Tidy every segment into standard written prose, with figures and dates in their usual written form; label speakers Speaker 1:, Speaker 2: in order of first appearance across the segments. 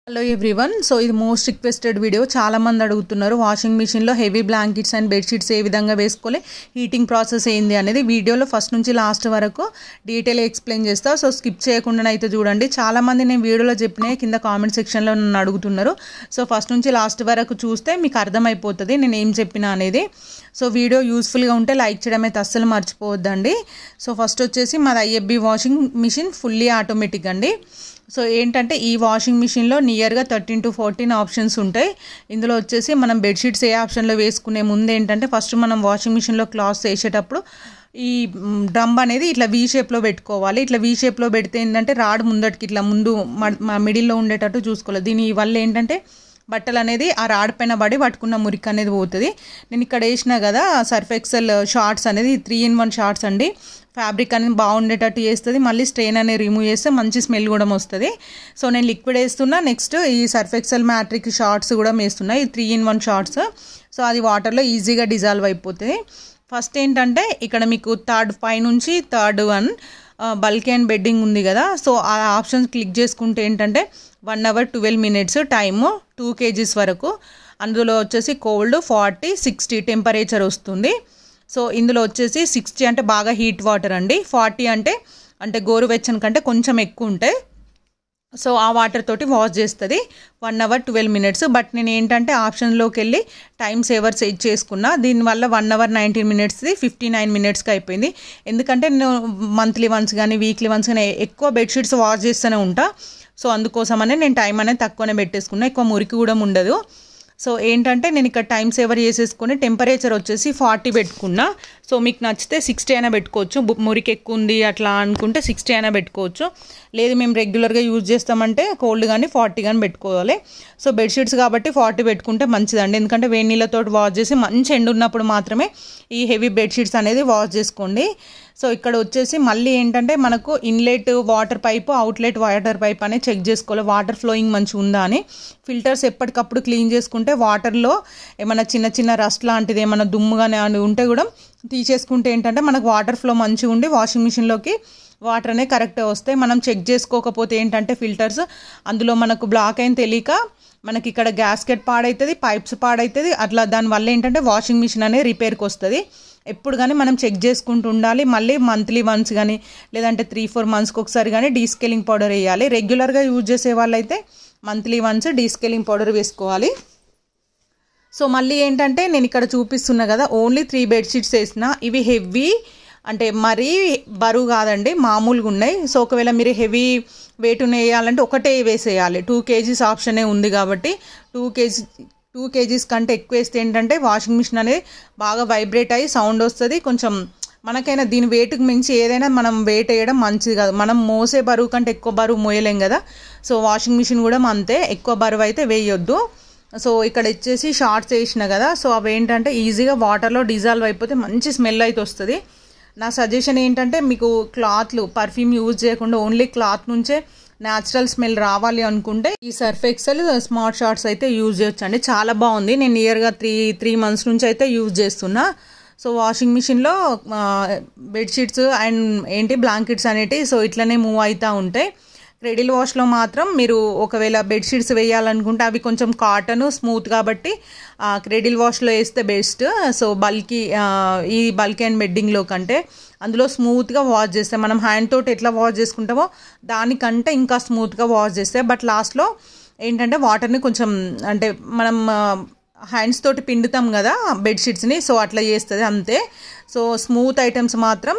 Speaker 1: Hello everyone. So ఇది most requested video. చాలా మంది అడుగుతున్నారు వాషింగ్ మిషన్లో హెవీ బ్లాంకెట్స్ అండ్ బెడ్షీట్స్ ఏ విధంగా వేసుకోవాలి, హీటింగ్ ప్రాసెస్ ఏంది అనేది వీడియోలో ఫస్ట్ నుంచి లాస్ట్ వరకు డీటెయిల్ ఎక్స్ప్లెయిన్ చేస్తా. సో స్కిప్ చేయకుండా అయితే చూడండి. చాలామంది నేను వీడియోలో చెప్పిన కింద కామెంట్ సెక్షన్లో నన్ను అడుగుతున్నారు. సో ఫస్ట్ నుంచి లాస్ట్ వరకు చూస్తే మీకు అర్థమైపోతుంది నేను ఏం చెప్పినా అనేది. సో వీడియో యూస్ఫుల్గా ఉంటే లైక్ చేయడం అయితే అస్సలు మర్చిపోవద్దండి. సో ఫస్ట్ వచ్చేసి మాది IFB washing machine fully automatic అండి. సో ఏంటంటే ఈ వాషింగ్ మిషన్లో నియర్గా 13 to 14 ఆప్షన్స్ ఉంటాయి. ఇందులో వచ్చేసి మనం బెడ్షీట్స్ ఏ ఆప్షన్లో వేసుకునే ముందు ఏంటంటే ఫస్ట్ మనం వాషింగ్ మిషన్లో క్లాత్స్ వేసేటప్పుడు ఈ డ్రమ్ అనేది ఇట్లా వీ షేప్లో పెట్టుకోవాలి. ఇట్లా వీ షేప్లో పెడితే ఏంటంటే రాడ్ ముందటికి ఇట్లా ముందు మిడిల్లో ఉండేటట్టు చూసుకోవాలి. దీనివల్ల ఏంటంటే బట్టలు అనేది ఆ రాడ్ పైన పడి పట్టుకున్న మురికి అనేది పోతుంది. నేను ఇక్కడ వేసిన కదా సర్ఫ్ ఎక్సెల్ షార్ట్స్ అనేది 3-in-1 షార్ట్స్ అండి. ఫ్యాబ్రిక్ అనేది బాగుండేటట్టు చేస్తుంది. మళ్ళీ స్ట్రెయిన్ అనేది రిమూవ్ చేస్తే మంచి స్మెల్ కూడా వస్తుంది. సో నేను లిక్విడ్ వేస్తున్నా. నెక్స్ట్ ఈ సర్ఫ్ ఎక్సెల్ మ్యాట్రిక్ షార్ట్స్ కూడా వేస్తున్నా. ఈ 3-in-1 షార్ట్స్. సో అది వాటర్లో ఈజీగా డిజాల్వ్ అయిపోతుంది. ఫస్ట్ ఏంటంటే ఇక్కడ మీకు పైనుంచి third one bulk and bedding ఉంది కదా. సో ఆ ఆప్షన్స్ క్లిక్ చేసుకుంటే ఏంటంటే 1 hour 12 minutes టైము 2 kgs వరకు. అందులో వచ్చేసి కోల్డ్ 40, 60 టెంపరేచర్ వస్తుంది. సో ఇందులో వచ్చేసి 60 అంటే బాగా హీట్ వాటర్ అండి. 40 అంటే గోరువెచ్చని కంటే కొంచెం ఎక్కువ ఉంటాయి. సో ఆ వాటర్ తోటి వాష్ చేస్తుంది 1 hour 12 minutes. బట్ నేను ఏంటంటే ఆప్షన్లోకి వెళ్ళి టైం సేవర్ సెట్ చేసుకున్నా. దీనివల్ల 1 hour 19 minutesది 59 minutesకి అయిపోయింది. ఎందుకంటే నేను మంత్లీ వన్స్ కానీ వీక్లీ వన్స్ కానీ ఎక్కువ బెడ్షీట్స్ వాష్ చేస్తూనే ఉంటా. సో అందుకోసమనే నేను టైం అనేది తక్కువనే పెట్టేసుకున్నా. ఎక్కువ మురికి కూడా ఉండదు. సో ఏంటంటే నేను ఇక్కడ టైం సేవర్ చేసేసుకొని టెంపరేచర్ వచ్చేసి 40 పెట్టుకున్నా. సో మీకు నచ్చితే 60 అయినా పెట్టుకోవచ్చు. మురికి ఎక్కువ ఉంది అట్లా అనుకుంటే 60 అయినా పెట్టుకోవచ్చు. లేదు మేము రెగ్యులర్గా యూజ్ చేస్తామంటే కోల్డ్ కానీ 40 కానీ పెట్టుకోవాలి. సో బెడ్షీట్స్ కాబట్టి 40 పెట్టుకుంటే మంచిదండి. ఎందుకంటే వేడి నీళ్ళతో వాష్ చేసి మంచి ఎండు ఉన్నప్పుడు మాత్రమే ఈ హెవీ బెడ్షీట్స్ అనేది వాష్ చేసుకోండి. సో ఇక్కడ వచ్చేసి మళ్ళీ ఏంటంటే మనకు inlet water pipe, outlet water pipe అనేది చెక్ చేసుకోవాలి. వాటర్ ఫ్లోయింగ్ మంచిగా ఉందా అని. ఫిల్టర్స్ ఎప్పటికప్పుడు క్లీన్ చేసుకుంటే వాటర్లో ఏమైనా చిన్న చిన్న రస్ట్ లాంటిది ఏమైనా దుమ్ముగానే ఉంటే కూడా తీసేసుకుంటే ఏంటంటే మనకు వాటర్ ఫ్లో మంచిగా ఉండి వాషింగ్ మిషన్లోకి వాటర్ అనేది కరెక్ట్గా వస్తాయి. మనం చెక్ చేసుకోకపోతే ఏంటంటే ఫిల్టర్స్ అందులో మనకు బ్లాక్ అయిన తెలియక మనకి ఇక్కడ గ్యాస్కెట్ పాడవుతుంది, పైప్స్ పాడవుతుంది. అట్లా దానివల్ల ఏంటంటే వాషింగ్ మిషన్ అనేది రిపేర్కి వస్తుంది. ఎప్పుడు కానీ మనం చెక్ చేసుకుంటూ ఉండాలి. మళ్ళీ మంత్లీ వన్స్ కానీ లేదంటే 3-4 monthsకి ఒకసారి కానీ డీస్కేలింగ్ పౌడర్ వేయాలి. రెగ్యులర్గా యూజ్ చేసే వాళ్ళైతే మంత్లీ వన్స్ డీస్కేలింగ్ పౌడర్ వేసుకోవాలి. సో మళ్ళీ ఏంటంటే నేను ఇక్కడ చూపిస్తున్నా కదా ఓన్లీ 3 బెడ్షీట్స్ వేసిన. ఇవి హెవీ అంటే మరీ బరువు కాదండి, మామూలుగా ఉన్నాయి. సో ఒకవేళ మీరు హెవీ వెయిట్ వేయాలంటే ఒకటే వేసేయాలి. 2 kgs ఆప్షనే ఉంది కాబట్టి 2 kgs కంటే ఎక్కువ వేస్తే ఏంటంటే వాషింగ్ మిషన్ అనేది బాగా వైబ్రేట్ అయ్యి సౌండ్ వస్తుంది. కొంచెం మనకైనా దీని వెయిట్కి మించి ఏదైనా మనం వెయిట్ వేయడం మంచిది కాదు. మనం మోసే బరువు కంటే ఎక్కువ బరువు మోయలేం కదా. సో వాషింగ్ మిషన్ కూడా అంతే, ఎక్కువ బరువు అయితే వేయొద్దు. సో ఇక్కడ వచ్చేసి షార్ట్స్ వేసిన కదా. సో అవి ఏంటంటే ఈజీగా వాటర్లో డిజాల్వ్ అయిపోతే మంచి స్మెల్ అయితే వస్తుంది. నా సజెషన్ ఏంటంటే మీకు క్లాత్లు పర్ఫ్యూమ్ యూజ్ చేయకుండా ఓన్లీ క్లాత్ నుంచే న్యాచురల్ స్మెల్ రావాలి అనుకుంటే ఈ సర్ఫ్ ఎక్సెల్ స్మార్ట్ షార్ట్స్ అయితే యూజ్ చేయొచ్చండి. చాలా బాగుంది. నేను నియర్గా 3 months నుంచి అయితే యూజ్ చేస్తున్నా. సో వాషింగ్ మిషన్లో బెడ్షీట్స్ అండ్ బ్లాంకెట్స్ అనేటివి సో ఇట్లనే మూవ్ అవుతూ ఉంటాయి. క్రెడిల్ వాష్లో మాత్రం మీరు ఒకవేళ బెడ్షీట్స్ వేయాలనుకుంటే అవి కొంచెం కాటన్ స్మూత్ కాబట్టి క్రెడిల్ వాష్లో వేస్తే బెస్ట్. సో ఈ బల్క్ అండ్ బెడ్డింగ్లో కంటే అందులో స్మూత్గా వాష్ చేస్తే మనం హ్యాండ్ తోటి ఎట్లా వాష్ చేసుకుంటామో దానికంటే ఇంకా స్మూత్గా వాష్ చేస్తే. బట్ లాస్ట్లో ఏంటంటే వాటర్ని కొంచెం అంటే మనం హ్యాండ్స్ తోటి పిండుతాం కదా బెడ్షీట్స్ని, సో అట్లా చేస్తుంది అంతే. సో స్మూత్ ఐటమ్స్ మాత్రం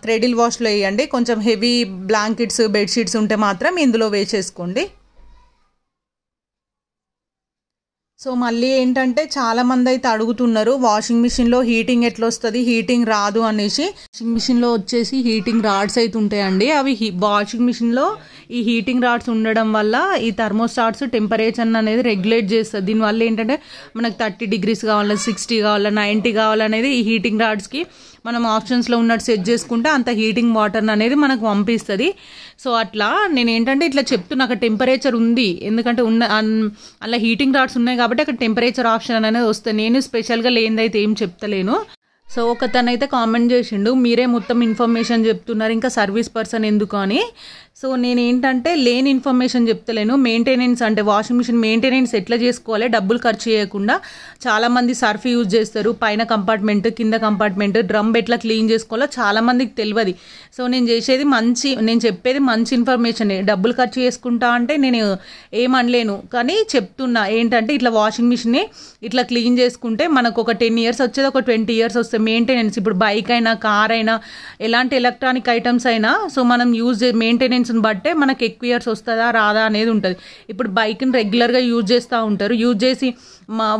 Speaker 1: క్రెడిల్ వాష్లో వేయండి. కొంచెం హెవీ బ్లాంకెట్స్ బెడ్షీట్స్ ఉంటే మాత్రం ఇందులో వేసేసుకోండి. సో మళ్ళీ ఏంటంటే చాలామంది అయితే అడుగుతున్నారు వాషింగ్ మిషన్లో హీటింగ్ ఎట్లా వస్తుంది, హీటింగ్ రాదు అనేసి. వాషింగ్ మిషన్లో వచ్చేసి హీటింగ్ రాడ్స్ అయితే ఉంటాయండి. అవి వాషింగ్ మిషన్లో ఈ హీటింగ్ రాడ్స్ ఉండడం వల్ల ఈ థర్మోస్టాట్స్ టెంపరేచర్ అనేది రెగ్యులేట్ చేస్తుంది. దీనివల్ల ఏంటంటే మనకు 30 degrees కావాలా, 60 కావాలా, 90 కావాలనేది ఈ హీటింగ్ రాడ్స్కి మనం ఆప్షన్స్లో ఉన్నట్టు సెట్ చేసుకుంటే అంత హీటింగ్ వాటర్ అనేది మనకు పంపిస్తుంది. సో అట్లా నేను ఏంటంటే ఇట్లా చెప్తున్నా అక్కడ టెంపరేచర్ ఉంది ఎందుకంటే అలా హీటింగ్ రాడ్స్ ఉన్నాయి కాబట్టి అక్కడ టెంపరేచర్ ఆప్షన్ అనేది వస్తుంది. నేను స్పెషల్గా లేనిదైతే ఏం చెప్తలేను. సో ఒకతనైతే కామెంట్ చేసిండు మీరే మొత్తం ఇన్ఫర్మేషన్ చెప్తున్నారు ఇంకా సర్వీస్ పర్సన్ ఎందుకు అని. సో నేను ఏంటంటే లేని ఇన్ఫర్మేషన్ చెప్తలేను. మెయింటెనెన్స్ అంటే వాషింగ్ మిషన్ మెయింటెనెన్స్ ఎట్లా చేసుకోవాలి డబ్బులు ఖర్చు చేయకుండా. చాలామంది సర్ఫ్ యూజ్ చేస్తారు, పైన కంపార్ట్మెంట్ కింద కంపార్ట్మెంట్, డ్రమ్ ఎట్లా క్లీన్ చేసుకోవాలో చాలామందికి తెలియదు. సో నేను చెప్పేది మంచి ఇన్ఫర్మేషన్. డబ్బులు ఖర్చు చేసుకుంటా అంటే నేను ఏమనలేను, కానీ చెప్తున్నా ఏంటంటే ఇట్లా వాషింగ్ మిషన్ని ఇట్లా క్లీన్ చేసుకుంటే మనకు ఒక 10 years వచ్చేది ఒక 20 years వస్తుంది మెయింటెనెన్స్. ఇప్పుడు బైక్ అయినా కార్ అయినా ఎలాంటి ఎలక్ట్రానిక్ ఐటమ్స్ అయినా సో మనం మెయింటెనెన్స్ బట్టే మనకి ఎక్కువ ఇయర్స్ వస్తుందా రాదా అనేది ఉంటుంది. ఇప్పుడు బైక్ని రెగ్యులర్గా యూజ్ చేస్తూ ఉంటారు, యూజ్ చేసి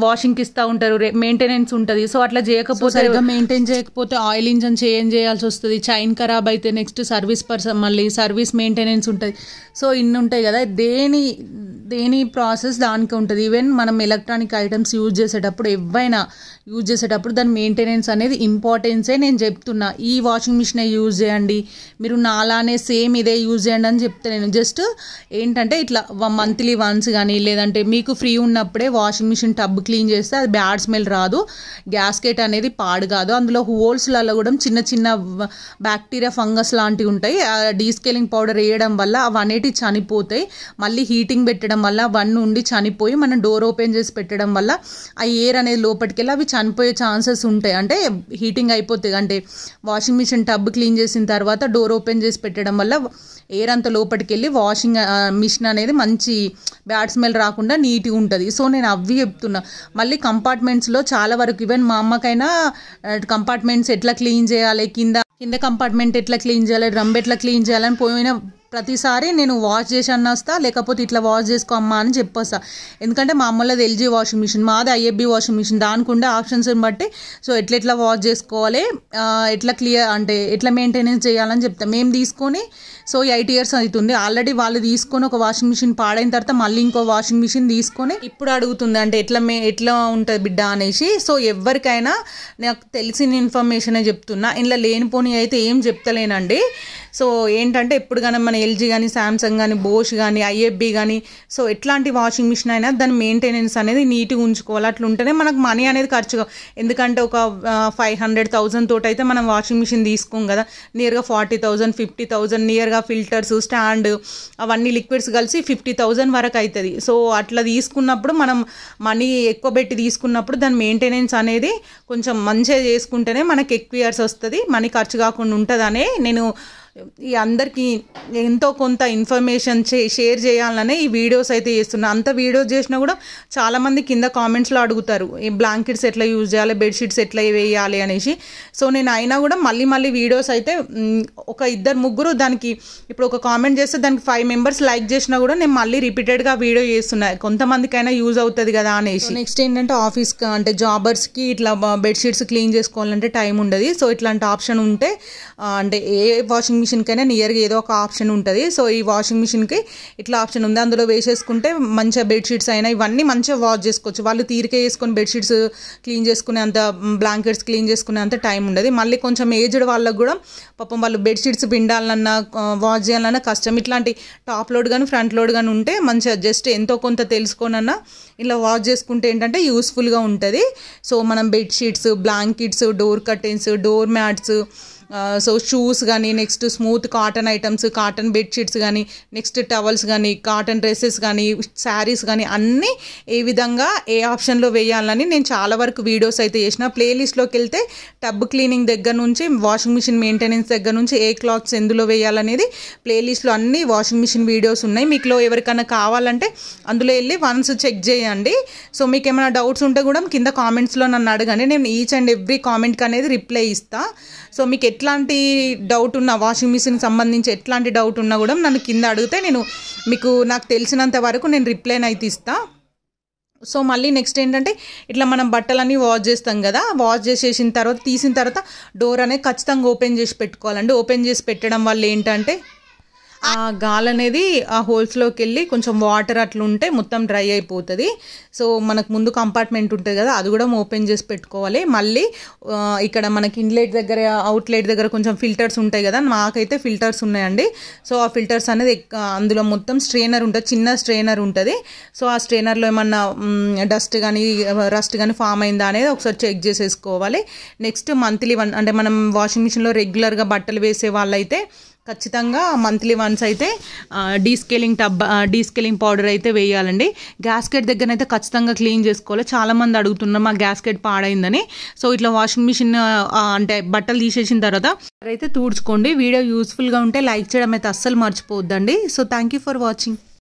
Speaker 1: వాషింగ్కి ఇస్తూ ఉంటారు, మెయింటెనెన్స్ ఉంటుంది. సో అట్లా చేయకపోతే మెయింటైన్ చేయకపోతే ఆయిల్ ఇంజన్ చేంజ్ చేయాల్సి వస్తుంది, చైన్ ఖరాబ్ అయితే నెక్స్ట్ మళ్ళీ సర్వీస్ మెయింటెనెన్స్ ఉంటుంది. సో ఇన్ని ఉంటాయి కదా, దేని ప్రాసెస్ దానికి ఉంటుంది. ఈవెన్ మనం ఎలక్ట్రానిక్ ఐటమ్స్ యూజ్ చేసేటప్పుడు ఏవైనా యూజ్ చేసేటప్పుడు దాని మెయింటెనెన్స్ అనేది ఇంపార్టెన్సే నేను చెప్తున్నా. ఈ వాషింగ్ మిషన్ యూజ్ చేయండి, మీరు నాలానే సేమ్ ఇదే యూజ్ చేయండి అని చెప్తే నేను జస్ట్ ఏంటంటే ఇట్లా మంత్లీ వన్స్ కానీ లేదంటే మీకు ఫ్రీ ఉన్నప్పుడే వాషింగ్ మిషన్ టబ్ క్లీన్ చేస్తే అది బ్యాడ్ స్మెల్ రాదు, గ్యాస్కెట్ అనేది పాడు కాదు. అందులో హోల్స్లలో కూడా చిన్న చిన్న బ్యాక్టీరియా ఫంగస్ లాంటివి ఉంటాయి. డీస్కేలింగ్ పౌడర్ వేయడం వల్ల అవన్నీ చనిపోతాయి. మళ్ళీ హీటింగ్ పెట్టడం వల్ల అవన్నీ ఉండి చనిపోయి మనం డోర్ ఓపెన్ చేసి పెట్టడం వల్ల ఆ ఎయిర్ అనేది లోపలికి వెళ్ళి అవి చనిపోయే ఛాన్సెస్ ఉంటాయి. అంటే హీటింగ్ అయిపోతాయి. అంటే వాషింగ్ మిషన్ టబ్ క్లీన్ చేసిన తర్వాత డోర్ ఓపెన్ చేసి పెట్టడం వల్ల ఎయిర్ అంతా లోపలికి వెళ్ళి వాషింగ్ మిషన్ అనేది మంచి బ్యాడ్ స్మెల్ రాకుండా నీట్గా ఉంటుంది. సో నేను అవి చెప్తున్నా. మళ్ళీ కంపార్ట్మెంట్స్లో చాలా వరకు ఈవెన్ మా అమ్మకైనా కంపార్ట్మెంట్స్ ఎట్లా క్లీన్ చేయాలి, కింద కంపార్ట్మెంట్ ఎట్లా క్లీన్ చేయాలి, డ్రమ్ ఎట్లా క్లీన్ చేయాలని పోయిన ప్రతిసారి నేను వాష్ చేసి అన్న వస్తా, లేకపోతే ఇట్లా వాష్ చేసుకో అమ్మా అని చెప్పొస్తా. ఎందుకంటే మా అమ్మలది ఎల్జీ వాషింగ్ మిషన్, మాది ఐఎఫ్బి వాషింగ్ మిషన్. దానికి ఉండే ఆప్షన్స్ని బట్టి సో ఎట్లా వాష్ చేసుకోవాలి, ఎట్లా మెయింటెనెన్స్ చేయాలని చెప్తాం. మేము తీసుకొని సో 8 years అవుతుంది ఆల్రెడీ. వాళ్ళు తీసుకొని ఒక వాషింగ్ మిషన్ పాడైన తర్వాత మళ్ళీ ఇంకో వాషింగ్ మిషన్ తీసుకొని ఇప్పుడు అడుగుతుంది అంటే ఎట్లా ఉంటుంది బిడ్డ అనేసి. సో ఎవరికైనా నాకు తెలిసిన ఇన్ఫర్మేషనే చెప్తున్నా, ఇంట్లో లేనిపోని అయితే ఏం చెప్తలేనండి. సో ఏంటంటే ఎప్పుడు కానీ మన ఎల్జీ కానీ శాంసంగ్ కానీ బోష్ కానీ ఐఎఫ్బి కానీ సో ఎట్లాంటి వాషింగ్ మిషన్ అయినా దాని మెయింటెనెన్స్ అనేది నీట్గా ఉంచుకోవాలి. అట్లా ఉంటేనే మనకు మనీ అనేది ఖర్చుగా. ఎందుకంటే ఒక 500,000 తోటి అయితే మనం వాషింగ్ మిషన్ తీసుకోం కదా, నియర్గా 40,000 50,000 నియర్గా ఫిల్టర్స్ స్టాండ్ అవన్నీ లిక్విడ్స్ కలిసి 50,000 వరకు అవుతుంది. సో అట్లా తీసుకున్నప్పుడు మనం మనీ ఎక్కువ పెట్టి తీసుకున్నప్పుడు దాని మెయింటెనెన్స్ అనేది కొంచెం మంచిగా చేసుకుంటేనే మనకి ఎక్కువ ఇయర్స్ వస్తుంది, మనీ ఖర్చు కాకుండా ఉంటుందనే నేను ఈ అందరికీ ఎంతో కొంత ఇన్ఫర్మేషన్ షేర్ చేయాలనే ఈ వీడియోస్ అయితే చేస్తున్నా. అంత వీడియోస్ చేసినా కూడా చాలామంది కింద కామెంట్స్లో అడుగుతారు ఈ బ్లాంకెట్స్ ఎట్లా యూజ్ చేయాలి, బెడ్షీట్స్ ఎట్లా వేయాలి అనేసి. సో నేను అయినా కూడా మళ్ళీ వీడియోస్ అయితే ఒక 2-3 దానికి ఇప్పుడు ఒక కామెంట్ చేస్తే దానికి 5 members లైక్ చేసినా కూడా నేను మళ్ళీ రిపీటెడ్గా వీడియో చేస్తున్నా, కొంతమందికైనా యూజ్ అవుతుంది కదా అనేసి. నెక్స్ట్ ఏంటంటే ఆఫీస్కి అంటే జాబర్స్కి ఇట్లా బెడ్షీట్స్ క్లీన్ చేసుకోవాలంటే టైం ఉండదు. సో ఇట్లాంటి ఆప్షన్ ఉంటే అంటే ఏ వాషింగ్ మిషన్కైనా నియర్గా ఏదో ఒక ఆప్షన్ ఉంటుంది. సో ఈ వాషింగ్ మిషన్కి ఇట్లా ఆప్షన్ ఉంది, అందులో వేసేసుకుంటే మంచిగా బెడ్షీట్స్ అయినా ఇవన్నీ మంచిగా వాష్ చేసుకోవచ్చు. వాళ్ళు తీరికే చేసుకొని బెడ్షీట్స్ క్లీన్ చేసుకునే అంత, బ్లాంకెట్స్ క్లీన్ చేసుకునే అంత టైం ఉండదు. మళ్ళీ కొంచెం ఏజ్డ్ వాళ్ళకు కూడా పాపం వాళ్ళు బెడ్షీట్స్ పిండాలన్నా వాష్ చేయాలన్నా కష్టం. ఇట్లాంటి టాప్ లోడ్ కానీ ఫ్రంట్ లోడ్ కానీ ఉంటే మంచిగా జస్ట్ ఎంతో కొంత తెలుసుకోనన్నా ఇలా వాష్ చేసుకుంటే ఏంటంటే యూస్ఫుల్గా ఉంటుంది. సో మనం bedsheets, blankets, door curtains, door mats, so shoes కానీ, next smooth cotton items, cotton bedsheets కానీ, నెక్స్ట్ టవల్స్ కానీ, కాటన్ డ్రెస్సెస్ కానీ, శారీస్ కానీ అన్నీ ఏ విధంగా ఏ ఆప్షన్లో వేయాలని నేను చాలా వరకు వీడియోస్ అయితే చేసిన. ప్లేలిస్ట్లోకి వెళ్తే టబ్ క్లీనింగ్ దగ్గర నుంచి వాషింగ్ మిషన్ మెయింటెనెన్స్ దగ్గర నుంచి ఏ క్లాత్స్ ఎందులో వేయాలనేది ప్లేలిస్ట్లో అన్ని వాషింగ్ మిషన్ వీడియోస్ ఉన్నాయి. మీకులో ఎవరికైనా కావాలంటే అందులో వెళ్ళి వన్స్ చెక్ చేయండి. సో మీకు ఏమైనా డౌట్స్ ఉంటే కూడా కింద కామెంట్స్లో నన్ను అడగండి, నేను ఈచ్ అండ్ ఎవ్రీ కామెంట్కి అనేది రిప్లై ఇస్తాను. సో మీకు ఎట్లాంటి డౌట్ ఉన్నా, వాషింగ్ మిషన్కి సంబంధించి ఎట్లాంటి డౌట్ ఉన్నా కూడా నన్ను కింద అడిగితే నాకు తెలిసినంత వరకు నేను రిప్లైని అయితే ఇస్తాను. సో మళ్ళీ నెక్స్ట్ ఏంటంటే ఇట్లా మనం బట్టలన్నీ వాష్ చేస్తాం కదా, వాష్ చేసేసిన తర్వాత తీసిన తర్వాత డోర్ అనేది ఖచ్చితంగా ఓపెన్ చేసి పెట్టుకోవాలండి. ఓపెన్ చేసి పెట్టడం వల్ల ఏంటంటే ఆ గాలి అనేది ఆ హోల్స్లోకి వెళ్ళి కొంచెం వాటర్ అట్లా ఉంటే మొత్తం డ్రై అయిపోతుంది. సో మనకు ముందు కంపార్ట్మెంట్ ఉంటుంది కదా, అది కూడా ఓపెన్ చేసి పెట్టుకోవాలి. మళ్ళీ ఇక్కడ మనకి ఇన్లెట్ దగ్గర, అవుట్లెట్ దగ్గర కొంచెం ఫిల్టర్స్ ఉంటాయి కదా, మాకైతే ఫిల్టర్స్ ఉన్నాయండి. సో ఆ ఫిల్టర్స్ అనేది అందులో మొత్తం స్ట్రెయినర్ ఉంటుంది, చిన్న స్ట్రెయినర్ ఉంటుంది. సో ఆ స్ట్రెయినర్లో ఏమన్నా డస్ట్ కానీ రస్ట్ కానీ ఫామ్ అయిందా అనేది ఒకసారి చెక్ చేసేసుకోవాలి. నెక్స్ట్ మంత్లీ అంటే మనం వాషింగ్ మిషన్లో రెగ్యులర్గా బట్టలు వేసే వాళ్ళైతే ఖచ్చితంగా మంత్లీ వన్స్ అయితే డీస్కేలింగ్ పౌడర్ అయితే వేయాలండి. గ్యాస్కెట్ దగ్గరనైతే ఖచ్చితంగా క్లీన్ చేసుకోవాలి. చాలామంది అడుగుతున్నారు మా గ్యాస్కెట్ పాడైందని. సో ఇట్లా వాషింగ్ మిషన్ అంటే బట్టలు తీసేసిన తర్వాత అయితే తుడుచుకోండి. వీడియో యూస్ఫుల్గా ఉంటే లైక్ చేయడం అయితే అస్సలు మర్చిపోవద్దండి. So thank you for watching.